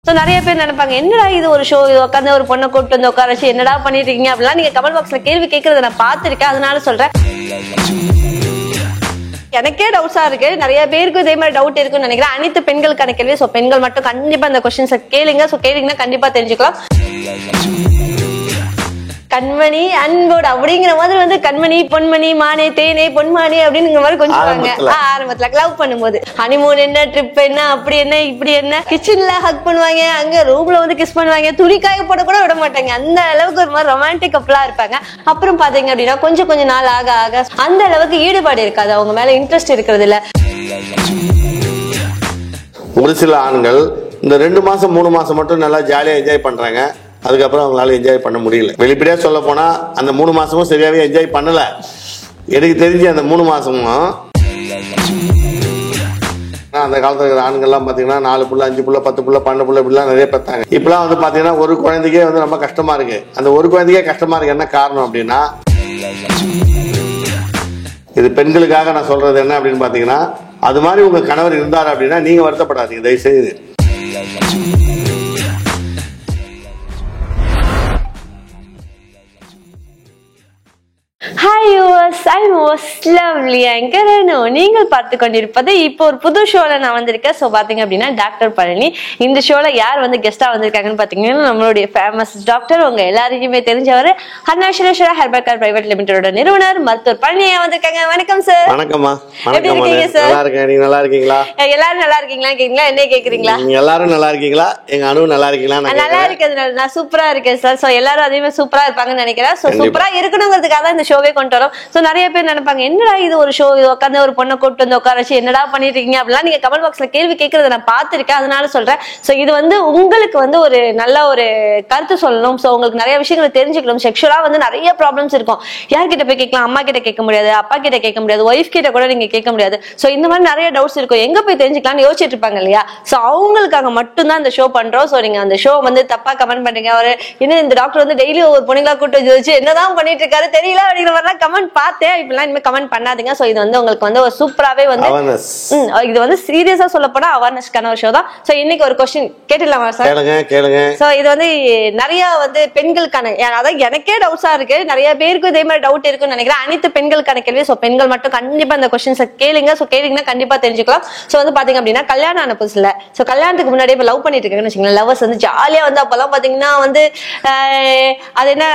So நிறைய பேர் நினைப்பாங்க என்னடா இது ஒரு ஷோ, இது உட்காந்து ஒரு பொண்ணை கூப்பிட்டு வந்து உட்கார வச்சு என்னடா பண்ணிட்டு இருக்கீங்க அப்படிலாம் நீங்க கமெண்ட் பாக்ஸ்ல கேள்வி கேட்கறத நான் பாத்திருக்கேன். அதனால சொல்றேன், எனக்கே டவுட்ஸா இருக்கு, நிறைய பேருக்கு இதே மாதிரி டவுட் இருக்குன்னு நினைக்கிறேன். அனைத்து பெண்களுக்கான கேள்வி. சோ பெண்கள் மட்டும் கண்டிப்பா இந்த கொஸ்டின்ஸ் கேளுங்க. சோ கேளுங்கன்னா கண்டிப்பா தெரிஞ்சுக்கலாம். கண்மணி அன்போடு அப்படிங்கிற மாதிரி வந்து கண்மணி பொன்மணி மானே தேனே பொன்மானே அப்படின்னு மாதிரி கொஞ்சம் ஆரம்பத்துல லவ் பண்ணும்போது ஹனிமூன் என்ன, ட்ரிப் என்ன, அப்படி என்ன, இப்படி என்ன, கிச்சன்ல ஹக் பண்ணுவாங்க, அங்க ரூம்ல வந்து கிஸ் பண்ணுவாங்க, துணிக்காய போட கூட விட மாட்டாங்க. அந்த அளவுக்கு ஒரு மாதிரி ரொமான்டிக் கப்பலா இருப்பாங்க. அப்புறம் பாத்தீங்க அப்படின்னா கொஞ்சம் நாள் ஆக ஆக அந்த அளவுக்கு ஈடுபாடு இருக்காது, அவங்க மேல இன்ட்ரெஸ்ட் இருக்கிறது இல்ல. ஒரு சில ஆண்கள் இந்த 2 மாசம் 3 மாசம் மட்டும் நல்லா ஜாலியா என்ஜாய் பண்றாங்க. அதுக்கப்புறம் அவங்களால என்ஜாய் பண்ண முடியல. வெளிப்படையா சொல்ல போனா அந்த 3 மாசமும் சரியாவே என்ஜாய் பண்ணல. எனக்கு தெரிஞ்சு அந்த 3 மாசமும் அந்த காலத்துல இருக்கிற ஆண்கள்லாம் பாத்தீங்கன்னா 4 புள்ள 5 புள்ள 10 புள்ள 12 புள்ள இப்படிலாம் நிறைய பெற்றாங்க. இப்பெல்லாம் வந்து பாத்தீங்கன்னா ஒரு குழந்தைக்கே வந்து ரொம்ப கஷ்டமா இருக்கு. அந்த ஒரு குழந்தைக்கே கஷ்டமா இருக்கு. என்ன காரணம் அப்படின்னா, இது பெண்களுக்காக நான் சொல்றது என்ன அப்படின்னு பாத்தீங்கன்னா, அது மாதிரி உங்க கணவர் இருந்தார் அப்படின்னா நீங்க வருத்தப்படாதீங்க தயவு செய்து. Hi viewers, I was lovely anchor. நீங்கள் பார்த்து கொண்டிருப்பது இப்போ ஒரு புது ஷோல நான் வந்திருக்கேன். ஸோ பாத்தீங்க அப்படின்னா டாக்டர் பழனி. இந்த ஷோல யார் வந்து கெஸ்டா வந்திருக்காங்கன்னு பாத்தீங்கன்னா நம்மளுடைய ஃபேமஸ் டாக்டர், உங்க எல்லாருக்குமே தெரிஞ்சவர், அருணாச்சலேஸ்வரா ஹெர்பல் கேர் பிரைவேட் லிமிடெடோட நிறுவனர் மருத்துவர் பழனியா வந்திருக்காங்க. வணக்கம் சார். வணக்கம்மா. எப்படி இருக்கீங்க சார்? நல்லா இருக்கேன். நீங்க நல்லா இருக்கீங்களா? எல்லாரும் நல்லா இருக்கீங்களா கேக்குறீங்களா, என்ன கேக்குறீங்களா? நீங்க எல்லாரும் நல்லா இருக்கீங்களா? எங்க அனு நல்லா இருக்கீங்களா? நல்லா இருக்கிறது, நான் சூப்பரா இருக்கேன் சார். ஸோ எல்லாரும் அதே மாதிரி சூப்பரா இருப்பாங்கன்னு நினைக்கிறேன். ஸோ சூப்பரா இருக்கணுங்கிறதுக்காக தான் இந்த ஷோவே கொண்டு வரோம். சோ நிறைய பேர் நினைப்பாங்க என்னடா இது ஒரு ஷோ, இது உட்காந்து ஒரு பொண்ணை கூப்பிட்டு வந்து உட்கார வச்சு என்னடா பண்ணிட்டு இருக்கீங்க அப்படிலாம் நீங்க கமெண்ட் பாக்ஸ்ல கேள்வி கேட்கறத நான் பாத்திருக்கேன். அதனால சொல்றேன், சோ இது வந்து உங்களுக்கு வந்து ஒரு நல்ல ஒரு கருத்து சொல்லணும். சோ உங்களுக்கு நிறைய விஷயங்களை தெரிஞ்சுக்கணும். செக்ஷுவலா வந்து நிறைய ப்ராப்ளம்ஸ் இருக்கும். யார்கிட்ட போய் கேட்கலாம்? அம்மா கிட்ட கேட்க முடியாது, அப்பா கிட்ட கேட்க முடியாது, ஒய்ஃப் கிட்ட கூட நீங்க கேட்க முடியாது. சோ இந்த மாதிரி நிறைய டவுட்ஸ் இருக்கும். எங்க போய் தெரிஞ்சுக்கலாம்னு யோசிச்சுட்டு இருப்பாங்க இல்லையா? சோ அவங்களுக்காக மட்டும்தான் இந்த ஷோ பண்றோம். சோ நீங்க அந்த ஷோ வந்து தப்பா கமெண்ட் பண்றீங்க, அவர் என்ன இந்த டாக்டர் வந்து டெய்லி ஒரு பொண்ணுங்களா கூட்டு வச்சு என்னதான் பண்ணிட்டு இருக்காரு தெரியல அப்படிங்கிற மாதிரிலாம் கமெண்ட் பார்த்தேன். இப்பெல்லாம் இனிமே கமெண்ட் பண்ணாதீங்க. சோ இது வந்து உங்களுக்கு வந்து ஒரு சூப்பராவே வந்து இது வந்து சீரியஸா சொல்ல போனா அவேர்னஸ்க்கான ஒரு ஷோ தான். சோ இன்னைக்கு ஒரு क्वेश्चन கேட்டலாமா சார்? கேளுங்க. சோ இது வந்து நிறைய வந்து பெண்களுக்கான, அதாவது எனக்கே டவுட்ஸா இருக்கு, நிறைய பேருக்கு இதே மாதிரி டவுட் இருக்குன்னு நினைக்கிறேன். அனைத்து பெண்களுக்கான கேள்வி. சோ பெண்கள் மட்டும் கண்டிப்பா இந்த क्वेश्चंस கேளுங்க. சோ கேளுங்கன்னா கண்டிப்பா தெரிஞ்சுக்கலாம். சோ வந்து பாத்தீங்க அப்படின்னா கல்யாணம் ஆன புதுசுல, சோ கல்யாணத்துக்கு முன்னாடி இப்ப லவ் பண்ணிட்டு இருக்காங்கன்னு வச்சுக்கோங்களேன். லவ்வர்ஸ் வந்து ஜாலியா வந்து அப்பெல்லாம் பாத்தீங்கன்னா வந்து அது என்ன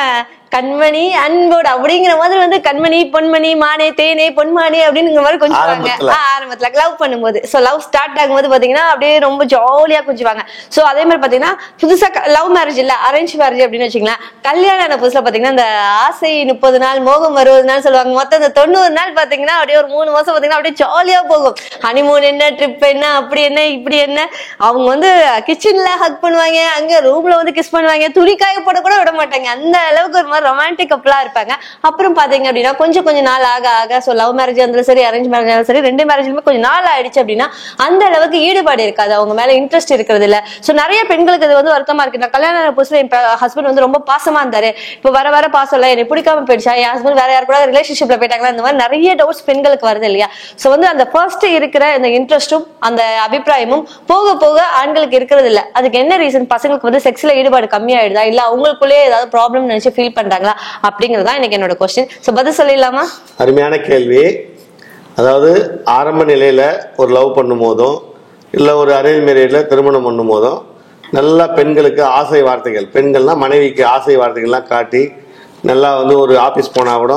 கண்மணி அன்போடு அப்படிங்கிற மாதிரி வந்து கண்மணி பொன்மணி மானே தேனே பொன்மானே அப்படின்னு மாதிரி கொஞ்சுவாங்க ஆரம்பத்துல லவ் பண்ணும்போது. சோ லவ் ஸ்டார்ட் ஆகும்போது பாத்தீங்கன்னா அப்படியே ரொம்ப ஜாலியா கொஞ்சுவாங்க. சோ அதே மாதிரி பாத்தீங்கன்னா புதுசா லவ் மேரேஜ் இல்ல அரேஞ்ச் மேரேஜ் அப்படின்னு வச்சுக்கலாம். கல்யாணம் ஆன புதுசுல பாத்தீங்கன்னா இந்த ஆசை 30 நாள் மோகம் 60 நாள் சொல்லுவாங்க. மொத்தம் இந்த 90 நாள் பாத்தீங்கன்னா அப்படியே ஒரு 3 மாசம் பாத்தீங்கன்னா அப்படியே ஜாலியா போகும். ஹனிமூன் என்ன, ட்ரிப் என்ன, அப்படி என்ன, இப்படி என்ன, அவங்க வந்து கிச்சன்ல ஹக் பண்ணுவாங்க, அங்க ரூம்ல வந்து கிஸ் பண்ணுவாங்க, துணிக்காய போட கூட விட மாட்டாங்க. அந்த அளவுக்கு ஒரு ரொமான்டிக் கப்பலா இருப்பாங்க. அப்புறம் பாத்தீங்க அப்படின்னா கொஞ்சம் நாள் ஆக ஆக சோ லவ் மேரேஜ் இருந்தாலும் சரி அரேஞ்ச் மேரேஜ் இருந்தாலும் சரி 2 மேரேஜ்லுமே கொஞ்சம் நாள் ஆயிடுச்சு அப்படின்னா அந்த அளவுக்கு ஈடுபாடு இருக்காது, அவங்க மேல இன்ட்ரெஸ்ட் இருக்கிறது இல்ல. சோ நிறைய பெண்களுக்கு இது வந்து வருத்தமா இருக்கு. நான் கல்யாண புதுசுல என் ஹஸ்பண்ட் வந்து ரொம்ப பாசமா இருந்தாரு, இப்ப வர பாசம் இல்ல, எனக்கு பிடிக்காம போயிடுச்சா, என் ஹஸ்பண்ட் வேற யாரு கூட ரிலேஷன்ஷிப்ல போயிட்டாங்களா, இந்த மாதிரி நிறைய டவுட்ஸ் பெண்களுக்கு வருது இல்லையா? சோ வந்து அந்த ஃபர்ஸ்ட் இருக்கிற இந்த இன்ட்ரெஸ்டும் அந்த அபிப்பிராயமும் போக போக ஆண்களுக்கு இருக்கிறது இல்ல. அதுக்கு என்ன ரீசன்? பசங்களுக்கு வந்து செக்ஸ்ல ஈடுபாடு கம்மியாயிடுதா, இல்ல அவங்களுக்குள்ளேயே ஏதாவது ப்ராப்ளம் நினைச்சு ஃபீல் பண்றாங்களா அப்படிங்கறதா எனக்கு என்னோட क्वेश्चन. சோ பதில் சொல்லிடலாமா? அருமையான கேள்வி. அதாவது ஆரம்ப நிலையில ஒரு லவ் பண்ணும் போதும் இல்ல ஒரு அரேஞ்ச் மேரேஜ்ல திருமணம் பண்ணும் போதும் நல்லா பெண்களுக்கு ஆசை வார்த்தைகள், பெண்கள்னா மனைவிக்கு ஆசை வார்த்தைகள்லாம் காட்டி நல்லா வந்து ஒரு ஆபீஸ் போனா கூட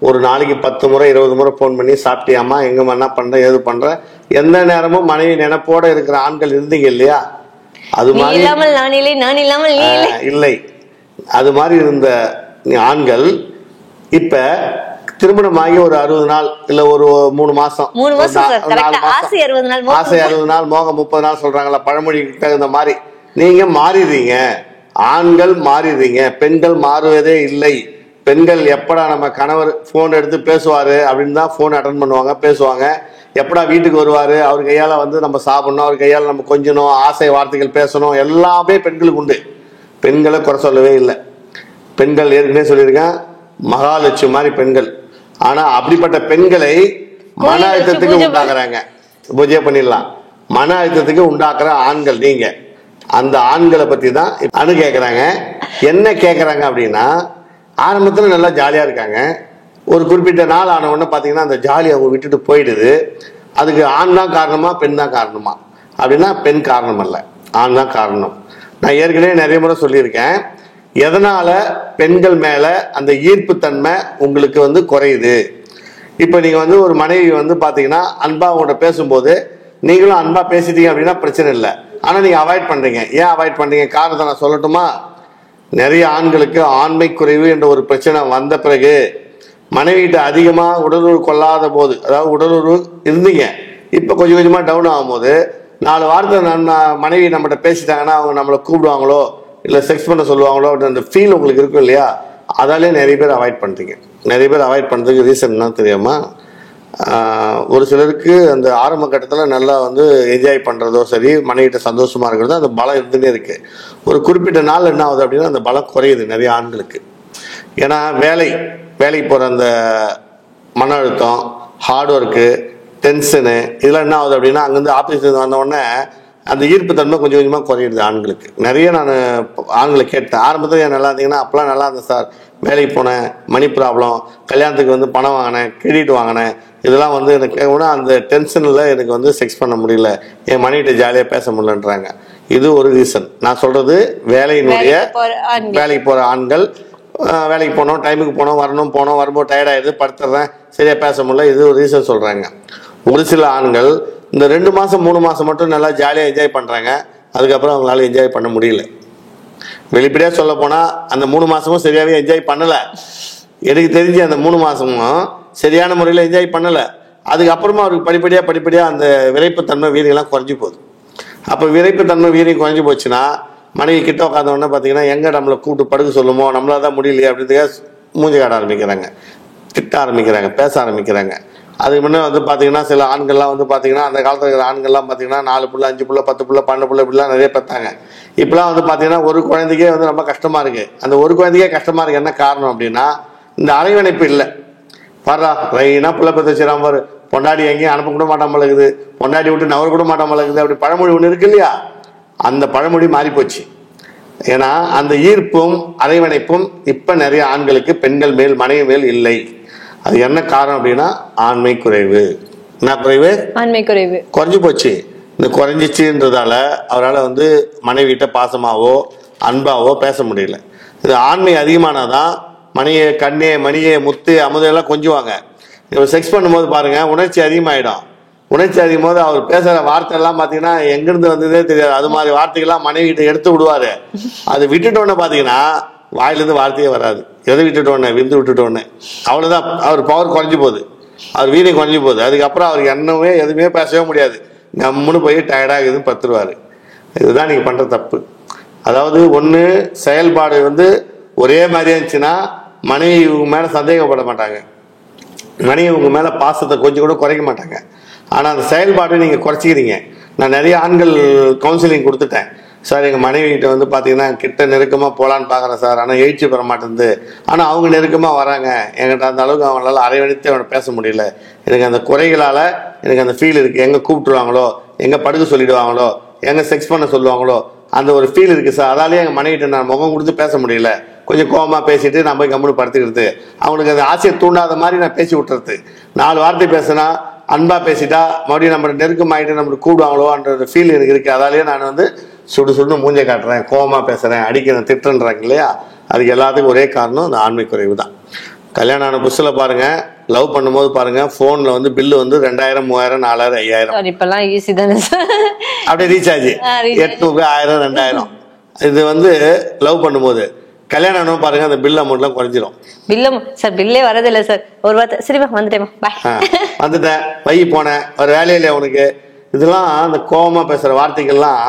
ஒரு நாளைக்கு 10 முறை 20 முறை போன் பண்ணி சாப்பிட்டியாமா, எங்கம்மா, என்ன பண்ற, ஏது பண்ற, எந்த நேரமும் மனைவி நினைப்போட இருக்கிற ஆண்கள் இருந்தீங்க இல்லையா? அது மாதிரி இல்லை, அது மாதிரி இருந்த ஆண்கள் இப்ப திருமணமாகி ஒரு 60 நாள் இல்ல ஒரு 3 மாசம் ஆசை 60 நாள் மோகம் 30 நாள் சொல்றாங்களா, பழமொழிக்கு தகுந்த மாதிரி நீங்க மாறிடுறீங்க. ஆண்கள் மாறிடுறீங்க, பெண்கள் மாறுவதே இல்லை. பெண்கள் எப்படா நம்ம கணவர் போன் எடுத்து பேசுவாரு அப்படின்னு தான் போன் அட்டன் பண்ணுவாங்க, பேசுவாங்க. எப்படா வீட்டுக்கு வருவாரு, அவர் கையால வந்து நம்ம சாப்பிடணும், அவர் கையால நம்ம கொஞ்சணும், ஆசை வார்த்தைகள் பேசணும், எல்லாமே பெண்களுக்கு உண்டு. பெண்களை குறை சொல்லவே இல்லை. பெண்கள் ஏற்கனவே சொல்லியிருக்கேன் மகாலட்சுமி மாதிரி பெண்கள். ஆனா அப்படிப்பட்ட பெண்களை மன அழுத்தத்துக்கு உண்டாக்குறாங்க. பூஜை பண்ணிடலாம். மன அழுத்தத்துக்கு உண்டாக்குற ஆண்கள் நீங்க. அந்த ஆண்களை பத்தி தான் அணு கேட்குறாங்க. என்ன கேட்குறாங்க அப்படின்னா, ஆரம்பத்தில் நல்லா ஜாலியாக இருக்காங்க. ஒரு குறிப்பிட்ட நாள் ஆன உடனே பார்த்தீங்கன்னா அந்த ஜாலி அவங்க விட்டுட்டு போயிடுது. அதுக்கு ஆண் தான் காரணமா பெண் தான் காரணமா அப்படின்னா பெண் காரணம் அல்ல, ஆண் தான் காரணம். நான் ஏற்கனவே நிறைய முறை சொல்லியிருக்கேன், எதனால பெண்கள் மேல அந்த ஈர்ப்பு தன்மை உங்களுக்கு வந்து குறையுது. இப்போ நீங்க வந்து ஒரு மனைவி வந்து பாத்தீங்கன்னா அன்பா உங்கள்கிட்ட பேசும்போது நீங்களும் அன்பா பேசிட்டீங்க அப்படின்னா பிரச்சனை இல்லை. ஆனா நீங்க அவாய்ட் பண்றீங்க. ஏன் அவாய்ட் பண்றீங்க? காரணத்தை நான் சொல்லட்டுமா? நிறைய ஆண்களுக்கு ஆண்மை குறைவு என்ற ஒரு பிரச்சனை வந்த பிறகு மனைவிகிட்ட அதிகமா உடலுறவு கொள்ளாத போது, அதாவது உடலுறவு இருந்தீங்க, இப்ப கொஞ்சம் கொஞ்சமா டவுன் ஆகும்போது 4 வாரத்தை மனைவி நம்மகிட்ட பேசிட்டாங்கன்னா அவங்க நம்மளை கூப்பிடுவாங்களோ இல்லை செக்ஸ் பண்ண சொல்லுவாங்களோ அந்த ஃபீல் உங்களுக்கு இருக்கும் இல்லையா? அதாலே நிறைய பேர் அவாய்ட் பண்ணுறீங்க. நிறைய பேர் அவாய்ட் பண்ணுறதுக்கு ரீசன் என்ன தெரியுமா? ஒரு சிலருக்கு அந்த ஆரம்ப கட்டத்தில் நல்லா வந்து என்ஜாய் பண்ணுறதோ சரி, மனைவிட்ட சந்தோஷமா இருக்கிறதோ அந்த பலம் இருந்துகிட்டே இருக்கு. ஒரு குறிப்பிட்ட நாள் என்ன ஆகுது அப்படின்னா அந்த பலம் குறையுது நிறைய ஆண்களுக்கு. ஏன்னா வேலைக்கு போகிற அந்த மன அழுத்தம், ஹார்ட் ஒர்க்கு, டென்ஷனு, இதெல்லாம் என்ன ஆகுது அப்படின்னா அங்கேருந்து ஆஃபீஸ்லேருந்து வந்த உடனே அந்த ஈர்ப்பு தன்மை கொஞ்சம் கொஞ்சமாக குறையிடுது ஆண்களுக்கு. நிறைய நான் ஆண்களை கேட்டேன். ஆரம்பத்தில் ஏன் நல்லா இருந்தீங்கன்னா, அப்போலாம் நல்லா இருந்தேன் சார், வேலைக்கு போனேன், மணி ப்ராப்ளம், கல்யாணத்துக்கு வந்து பணம் வாங்கினேன், கிரெடிட் வாங்கினேன், இதெல்லாம் வந்து எனக்கு அந்த டென்ஷனில் எனக்கு வந்து செக்ஸ் பண்ண முடியல, என் மனைவிட்ட ஜாலியாக பேச முடியலன்றாங்க. இது ஒரு ரீசன். நான் சொல்கிறது வேலைக்கு போகிற ஆண்கள், வேலைக்கு போனோம், டைமுக்கு போனோம், வரும்போது டயர்டாயிடுது, படுத்துறேன், சரியாக பேச முடியல, இது ஒரு ரீசன் சொல்கிறாங்க. ஒரு சில ஆண்கள் இந்த 2 மாதம் 3 மாதம் மட்டும் நல்லா ஜாலியாக என்ஜாய் பண்ணுறாங்க, அதுக்கப்புறம் அவங்களால என்ஜாய் பண்ண முடியல. வெளிப்படையாக சொல்ல போனால் அந்த 3 மாதமும் சரியாகவே என்ஜாய் பண்ணலை. எனக்கு தெரிஞ்சு அந்த 3 மாதமும் சரியான முறையில் என்ஜாய் பண்ணலை. அதுக்கப்புறமா அவருக்கு படிப்படியாக அந்த விரைப்புத்தன்மை வீரியெல்லாம் குறைஞ்சி போகுது. அப்போ விரைப்புத்தன்மை வீரியம் குறைஞ்சி போச்சுன்னா மனைவி கிட்ட உட்காந்த உடனே பார்த்தீங்கன்னா எங்கே நம்மளை கூப்பிட்டு படுக்க சொல்லுமோ, நம்மளால தான் முடியலையே அப்படின்றதுக்காக மூஞ்சி காட்ட ஆரம்பிக்கிறாங்க, திட்ட ஆரம்பிக்கிறாங்க, பேச ஆரம்பிக்கிறாங்க. அதுக்கு முன்னே வந்து பார்த்தீங்கன்னா சில ஆண்கள்லாம் வந்து பார்த்தீங்கன்னா அந்த காலத்தில் இருக்கிற ஆண்கள்லாம் பார்த்தீங்கன்னா 4 பிள்ளை 5 பிள்ளை 10 பிள்ளை 12 பிள்ளை இப்படிலாம் நிறைய பெற்றாங்க. இப்போலாம் வந்து பார்த்தீங்கன்னா ஒரு குழந்தைக்கே வந்து ரொம்ப கஷ்டமாக இருக்குது. அந்த ஒரு குழந்தைக்கே கஷ்டமாக இருக்குது. என்ன காரணம் அப்படின்னா இந்த அரவணைப்பு இல்லை. பாரா ரைனா பிள்ளை பெற்று வச்சுறாம பாரு, பொண்டாடி எங்கேயும் அனுப்ப கூட மாட்டாமல் இருக்குது, பொண்டாடி விட்டு நவர கூட மாட்டாமல் இருக்குது, அப்படி பழமொழி ஒன்று இருக்கு இல்லையா? அந்த பழமொழி மாறி போச்சு. ஏன்னா அந்த ஈர்ப்பும் அரவணைப்பும் இப்போ நிறைய ஆண்களுக்கு பெண்கள் மேல் மனைவி மேல் இல்லை. அது என்ன காரணம் அப்படின்னா ஆண்மை குறைவு. என்ன குறைவு? ஆண்மை குறைவு குறைஞ்சு போச்சு. இந்த குறைஞ்சிச்சுன்றதால அவரால் வந்து மனைவிட்ட பாசமாவோ அன்பாவோ பேச முடியல. இது ஆண்மை அதிகமானாதான் மணியை கண்ணே மணியே முத்து அமுதெல்லாம் கொஞ்சுவாங்க. இவர் செக்ஸ் பண்ணும்போது பாருங்க உணர்ச்சி அதிகமாயிடும். உணர்ச்சி அதிகம் போது அவர் பேசுற வார்த்தை எல்லாம் பாத்தீங்கன்னா எங்கிருந்து வந்ததே தெரியாது. அது மாதிரி வார்த்தைகள்லாம் மனைவிட்ட எடுத்து விடுவாரு. அது விட்டுட்டோன்னு பாத்தீங்கன்னா வாயிலிருந்து வார்த்தையே வராது. எதை விட்டுட்டோன்னே விந்து விட்டுட்டோன்னே அவ்வளவுதான். அவர் பவர் குறைஞ்சி போகுது, அவர் வீரியம் குறைஞ்சி போகுது. அதுக்கப்புறம் அவருக்கு என்னவே எதுவுமே பேசவே முடியாது. நம்மனு போய் டயர்டாகுதுன்னு பத்துருவாரு. இதுதான் நீங்க பண்ற தப்பு. அதாவது ஒண்ணு செயல்பாடு வந்து ஒரே மாதிரியா இருந்துச்சுன்னா மனைவி உங்க மேல சந்தேகப்பட மாட்டாங்க, மனைவி உங்க மேல பாசத்தை கொஞ்சம் கூட குறைக்க மாட்டாங்க. ஆனா அந்த செயல்பாட்டை நீங்க குறைச்சிக்கிறீங்க. நான் நிறைய ஆண்கள் கவுன்சிலிங் கொடுத்துட்டேன். சார் எங்கள் மனைவிகிட்ட வந்து பார்த்தீங்கன்னா கிட்ட நெருக்கமாக போகலான்னு பார்க்குறேன் சார், ஆனால் எழுச்சி பெற மாட்டேங்குது. ஆனால் அவங்க நெருக்கமாக வராங்க, என்கிட்ட அந்த அளவுக்கு அவங்களால அரவணைத்து அவனை பேச முடியல. எனக்கு அந்த குறைகளால் எனக்கு அந்த ஃபீல் இருக்குது. எங்கே கூப்பிட்டுருவாங்களோ, எங்கே படுக்க சொல்லிடுவாங்களோ, எங்கே செக்ஸ் பண்ண சொல்லுவாங்களோ, அந்த ஒரு ஃபீல் இருக்குது சார். அதாலேயே எங்கள் மனைவிட்ட நான் முகம் கொடுத்து பேச முடியல. கொஞ்சம் கோபமாக பேசிட்டு நான் போய் கம்முன்னு படுத்துக்கிறது, அவங்களுக்கு அந்த ஆசையை தூண்டாத மாதிரி நான் பேசி விட்டுறது. 4 வார்த்தை பேசினா அன்பா பேசிட்டா மறுபடியும் நம்ம நெருக்கமாயிட்டு நம்மளுக்கு கூப்பிடுவாங்களோன்ற ஃபீல் எனக்கு இருக்குது. அதாலேயே நான் வந்து சுடுன்னு மூஞ்சை காட்டுறேன், கோபமாக பேசுகிறேன், அடிக்கிறேன், திட்டுன்றாங்க இல்லையா? அதுக்கு எல்லாத்துக்கும் ஒரே காரணம் அந்த ஆண்மை குறைவு தான். கல்யாணம் ஆன புதுசில் பாருங்க, லவ் பண்ணும்போது பாருங்க ஃபோனில் வந்து பில்லு வந்து 2000 3000 4000 5000 இப்பெல்லாம் ஈஸி தானே அப்படியே ரீசார்ஜ் 800 1000 2000. இது வந்து லவ் பண்ணும்போது. கல்யாணம் ஆனவங்க பாருங்க அந்த பில் அமௌண்ட்லாம் குறைஞ்சிரும். பில்லே வரதில்லை சார். ஒரு வார்த்தை சரிப்பா வந்துட்டேன், வந்துட்டேன், வை போனேன், ஒரு வேலையில உனக்கு, இதெல்லாம் அந்த கோபமா பேசுற வார்த்தைகள்லாம்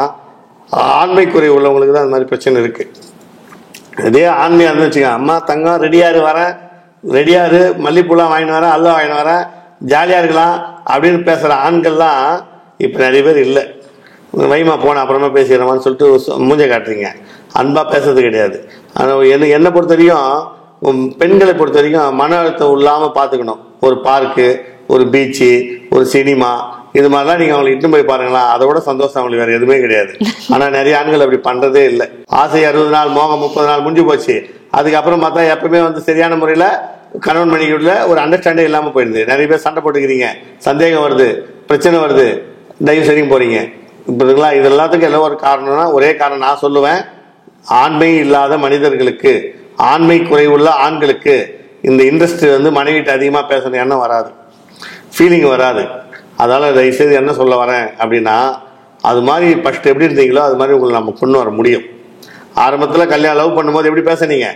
ஆண்மை குறை உள்ளவங்களுக்கு தான் அந்த மாதிரி பிரச்சனை இருக்கு. இதே ஆண்மையா இருந்துச்சுங்க, அம்மா தங்கம் ரெடியாரு வரேன், ரெடியாரு மல்லிப்பூலாம் வாங்கிட்டு வரேன், அல்லா வாங்கிட்டு வரேன், ஜாலியா இருக்கலாம் அப்படின்னு பேசுற ஆண்கள்லாம் இப்ப நிறைய பேர் இல்லை. வைமா போன அப்புறமா பேசிக்கிறோமான்னு சொல்லிட்டு மூஞ்சை காட்டுறீங்க, அன்பா பேசுறது கிடையாது. ஆனால் என்னை பொறுத்த வரைக்கும் பெண்களை பொறுத்த வரைக்கும் மன அழுத்தம் இல்லாமல் பார்த்துக்கணும். ஒரு பார்க்கு, ஒரு பீச்சு, ஒரு சினிமா, இது மாதிரிலாம் நீங்க அவங்களை இட்டு போய் பாருங்களா, அதோட சந்தோஷம் அவங்களுக்கு வேற எதுவுமே கிடையாது. ஆனா நிறைய ஆண்கள் அப்படி பண்றதே இல்லை. ஆசை 60 நாள், மோகம் 30 நாள் முடிஞ்சு போச்சு. அதுக்கப்புறம் பார்த்தா எப்பவுமே வந்து சரியான முறையில கணவன் மனைவிக்குள்ள ஒரு அண்டர்ஸ்டாண்டே இல்லாம போயிடுது. நிறைய பேர் சண்டை போட்டுக்கிறீங்க, சந்தேகம் வருது, பிரச்சனை வருது, தயவு சரிங்க போறீங்க. இப்ப இது எல்லாத்துக்கும் என்ன ஒரு காரணம்னா, ஒரே காரணம் நான் சொல்லுவேன், ஆண்மை இல்லாத மனிதர்களுக்கு, ஆண்மை குறைவுள்ள ஆண்களுக்கு இந்த இன்ட்ரெஸ்ட் வந்து மனைவிட்டு அதிகமா பேசணும் எண்ணம் வராது, ஃபீலிங் வராது. அதனால தயவுசெய்து என்ன சொல்ல வரேன் அப்படின்னா, அது மாதிரி ஃபர்ஸ்ட் எப்படி இருந்தீங்களோ அது மாதிரி உங்களை நம்ம கொண்டு வர முடியும். ஆரம்பத்தில் கல்யாணம் லவ் பண்ணும்போது எப்படி பேசுனீங்க,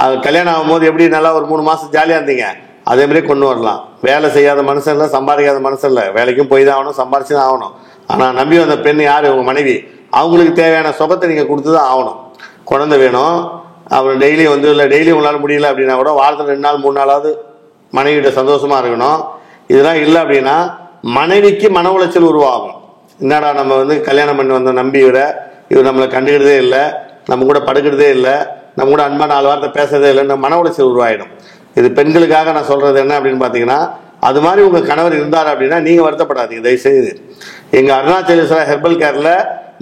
அது கல்யாணம் ஆகும்போது எப்படி நல்லா ஒரு 3 மாசம் ஜாலியாக இருந்தீங்க, அதே மாதிரி கொண்டு வரலாம். வேலை செய்யாத மனுஷன் இல்லை, சம்பாதிக்காத மனுஷன் இல்லை, வேலைக்கும் போய் தான் ஆகணும், சம்பாரிச்சு தான் ஆகணும். ஆனால் நம்பி வந்த பெண் யார், உங்கள் மனைவி. அவங்களுக்கு தேவையான சுகத்தை நீங்கள் கொடுத்து தான் ஆகணும். குழந்தை வேணும், அவர் டெய்லி வந்து இல்லை டெய்லி உங்களால் முடியல அப்படின்னா கூட வாரத்தில் 2 நாள் 3 நாளாவது மனைவிட்ட சந்தோஷமா இருக்கணும். இதெல்லாம் இல்லை அப்படின்னா மனைவிக்கு மன உளைச்சல் உருவாகும். என்னடா நம்ம வந்து கல்யாணம் பண்ணி வந்த நம்பி இவர் நம்மளை கண்டுக்கிறதே இல்லை, நம்ம கூட படுக்கிறதே இல்லை, நம்ம கூட அன்பா 4 வார்த்தை பேசுறதே இல்லைன்னு மன உளைச்சல் உருவாயிடும். இது பெண்களுக்காக நான் சொல்றது என்ன அப்படின்னு பாத்தீங்கன்னா, அது மாதிரி உங்க கணவர் இருந்தார் அப்படின்னா நீங்க வருத்தப்படாதீங்க தயவுசெய்து. எங்க அருணாச்சலேஸ்வரா ஹெர்பல் கேர்ல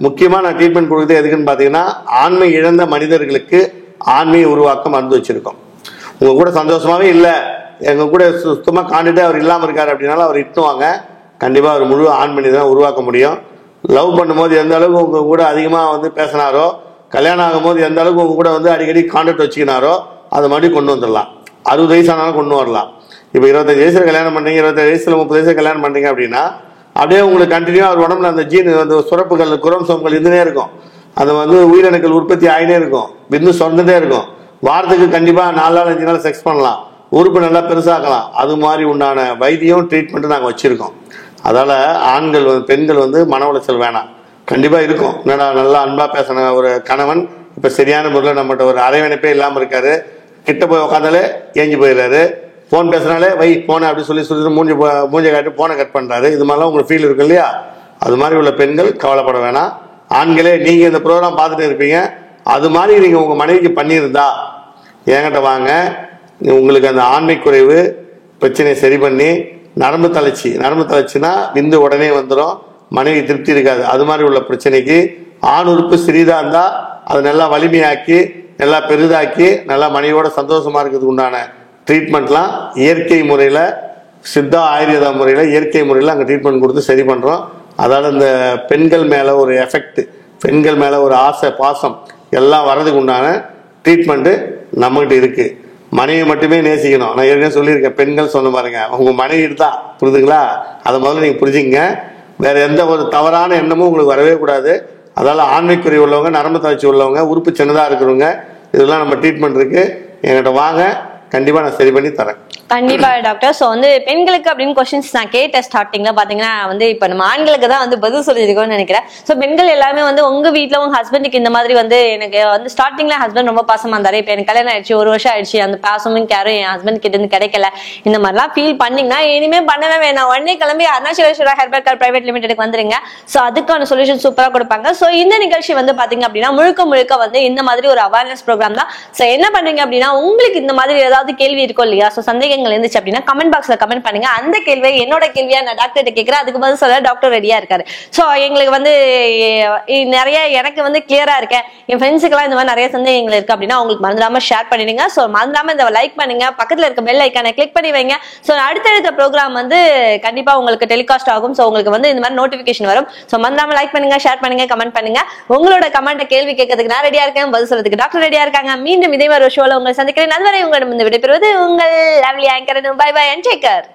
முக்கியமா நான் ட்ரீட்மெண்ட் கொடுக்குறது எதுக்குன்னு பாத்தீங்கன்னா, ஆண்மை இழந்த மனிதர்களுக்கு ஆண்மையை உருவாக்க மருந்து வச்சிருக்கோம். உங்க கூட சந்தோஷமாவே இல்லை, எங்க கூட சுத்தமா காண்டுட்டு அவர் இல்லாம இருக்காரு அப்படின்னாலும் அவர் இட்டுவாங்க, கண்டிப்பா அவர் முழு ஆண் மனிதனை உருவாக்க முடியும். லவ் பண்ணும்போது எந்த அளவுக்கு உங்க கூட அதிகமா வந்து பேசினாரோ, கல்யாணம் ஆகும்போது எந்த அளவுக்கு உங்க கூட வந்து அடிக்கடி கான்டாக்ட் வச்சுக்கினாரோ அதை மறுபடியும் கொண்டு வந்துடலாம். 60 வயசு ஆனாலும் கொண்டு வரலாம். இப்போ 25 வயசுல கல்யாணம் பண்ணீங்க, 27 வயசுல 30 வயசுல கல்யாணம் பண்ணீங்க அப்படின்னா அப்படியே உங்களுக்கு கண்டினியூ அவர் உடம்புல அந்த ஜீன், அந்த சுரப்புகள், குரோமோசோம்கள் இருந்துனே இருக்கும். அது வந்து உயிரணுக்கள் உற்பத்தி ஆகினே இருக்கும், விந்து சொர்ந்துட்டே இருக்கும். வாரத்துக்கு கண்டிப்பா 4 நாள் 5 நாள் செக்ஸ் பண்ணலாம், உறுப்பு நல்லா பெருசாக்கலாம். அது மாதிரி உண்டான வைத்தியம் ட்ரீட்மெண்ட் நாங்கள் வச்சிருக்கோம். அதால ஆண்கள் பெண்கள் வந்து மன உளைச்சல் வேணாம். கண்டிப்பா இருக்கும், என்னடா நல்லா அன்பா பேசின ஒரு கணவன் இப்ப சரியான முறையில் நம்மகிட்ட ஒரு அரைவணைப்பே இல்லாம இருக்காரு, கிட்ட போய் உட்காந்தாலே ஏஞ்சி போயிடுறாரு, போன் பேசுனாலே வை போன அப்படி சொல்லி மூஞ்சை காட்டி போனை கட் பண்றாரு. இது மாதிரிலாம் உங்களுக்கு ஃபீல் இருக்கு இல்லையா? அது மாதிரி உள்ள பெண்கள் கவலைப்பட வேணாம். ஆண்களே நீங்க இந்த ப்ரோக்ராம் பார்த்துட்டு இருப்பீங்க, அது மாதிரி நீங்க உங்க மனைவிக்கு பண்ணியிருந்தா என்கிட்ட வாங்க. உங்களுக்கு அந்த ஆண்மை குறைவு பிரச்சனையை சரி பண்ணி, நரம்பு தளர்ச்சினா விந்து உடனே வந்துடும், மனைவி திருப்தி இருக்காது, அது மாதிரி உள்ள பிரச்சனைக்கு ஆண் உறுப்பு சிறிதா இருந்தா அதை நல்லா வலிமையாக்கி நல்லா பெரிதாக்கி நல்லா மனைவியோட சந்தோஷமா இருக்கிறதுக்கு உண்டான ட்ரீட்மெண்ட்லாம் இயற்கை முறையில், சித்தா ஆயுர்வேதா முறையில், இயற்கை முறையில் அங்கே ட்ரீட்மெண்ட் கொடுத்து சரி பண்ணுறோம். அதால் இந்த பெண்கள் மேலே ஒரு எஃபெக்ட், பெண்கள் மேலே ஒரு ஆசை பாசம் எல்லாம் வர்றதுக்கு உண்டான ட்ரீட்மெண்ட்டு நம்மகிட்ட இருக்குது. மனைவி மட்டுமே நேசிக்கணும். நான் ஏற்கனவே சொல்லியிருக்கேன், பெண்கள் சொன்ன பாருங்க, உங்க மனைவி தான், புரியுதுங்களா? அதை முதல்ல நீங்கள் புரிஞ்சுங்க. வேற எந்த ஒரு தவறான எண்ணமும் உங்களுக்கு வரவே கூடாது. அதால் ஆண்மைக்குறி உள்ளவங்க, நரம்பு தளர்ச்சி உள்ளவங்க, உறுப்பு சின்னதாக இருக்கிறவங்க, இதெல்லாம் நம்ம ட்ரீட்மெண்ட் இருக்கு, என்கிட்ட வாங்க, கண்டிப்பா நான் சரி பண்ணி தரேன். கண்டிப்பா டாக்டர். சோ வந்து பெண்களுக்கு அப்படின்னு கொஸ்டின்ஸ் நான் கேட்ட ஸ்டார்டிங்ல பாத்தீங்கன்னா வந்து இப்ப நம்ம ஆண்களுக்கு தான் வந்து பதில் சொல்லியிருக்கோம்னு நினைக்கிறேன். சோ பெண்கள் எல்லாமே வந்து உங்க வீட்டுல உங்க ஹஸ்பண்டுக்கு இந்த மாதிரி வந்து எனக்கு வந்து ஸ்டார்டிங்ல ஹஸ்பண்ட் ரொம்ப பாசமா இருந்தாரு, இப்ப எனக்கு கல்யாணம் ஆயிடுச்சு, 1 வருஷம் ஆயிடுச்சு, அந்த பாசமும் கேரும் என் ஹஸ்பண்ட் கிட்ட இருந்து கிடைக்கல, இந்த மாதிரிலாம் ஃபீல் பண்ணீங்கன்னா இனிமே பண்ணவே வேணாம், உடனே கிளம்பி அருணாச்சலேஸ்வரா ஹெர்பல் கேர் பிரைவேட் லிமிடெடுக்கு வந்துருங்க. சோ அதுக்கான சொல்யூஷன் சூப்பரா கொடுப்பாங்க. சோ இந்த நிகழ்ச்சி வந்து பாத்தீங்க அப்படின்னா முழுக்க வந்து இந்த மாதிரி ஒரு அவேர்னஸ் ப்ரோக்ராம் தான். சோ என்ன பண்றீங்க அப்படின்னா, உங்களுக்கு இந்த மாதிரி ஏதாவது கேள்வி இருக்கும் இல்லையா, சோ சந்தேகங்கள் இருந்துச்சு அப்படின்னா கமெண்ட் பாக்ஸ்ல கமெண்ட் பண்ணுங்க. அந்த கேள்வியை என்னோட கேள்வியா நான் டாக்டர் கேட்கிறேன், அதுக்கு பதில் சொல்ல டாக்டர் ரெடியா இருக்காரு. சோ எங்களுக்கு வந்து நிறைய எனக்கு வந்து கிளியரா இருக்கேன், என் ஃப்ரெண்ட்ஸுக்கு எல்லாம் இந்த மாதிரி நிறைய சந்தேகங்கள் இருக்கு அப்படின்னா உங்களுக்கு மறந்துடாம ஷேர் பண்ணிடுங்க. சோ மறந்துடாம இந்த லைக் பண்ணுங்க, பக்கத்துல இருக்க பெல் ஐக்கானை கிளிக் பண்ணி வைங்க. சோ அடுத்தடுத்த ப்ரோக்ராம் வந்து கண்டிப்பா உங்களுக்கு டெலிகாஸ்ட் ஆகும். சோ உங்களுக்கு வந்து இந்த மாதிரி நோட்டிபிகேஷன் வரும். சோ மறந்துடாம லைக் பண்ணுங்க, ஷேர் பண்ணுங்க, கமெண்ட் பண்ணுங்க. உங்களோட கமெண்ட் கேள்வி கேட்கறதுக்கு நான் ரெடியா இருக்கேன், பதில் சொல்றதுக்கு டாக்டர் ரெடியா இருக்காங்க. மீண்டும் இதே மாதிரி ஒரு ஷோல உங்களை சந்திக்கிறேன். அதுவரை உங்களிடம் விடைபெறுவது உங்கள் lovely anchor. Bye bye and take care.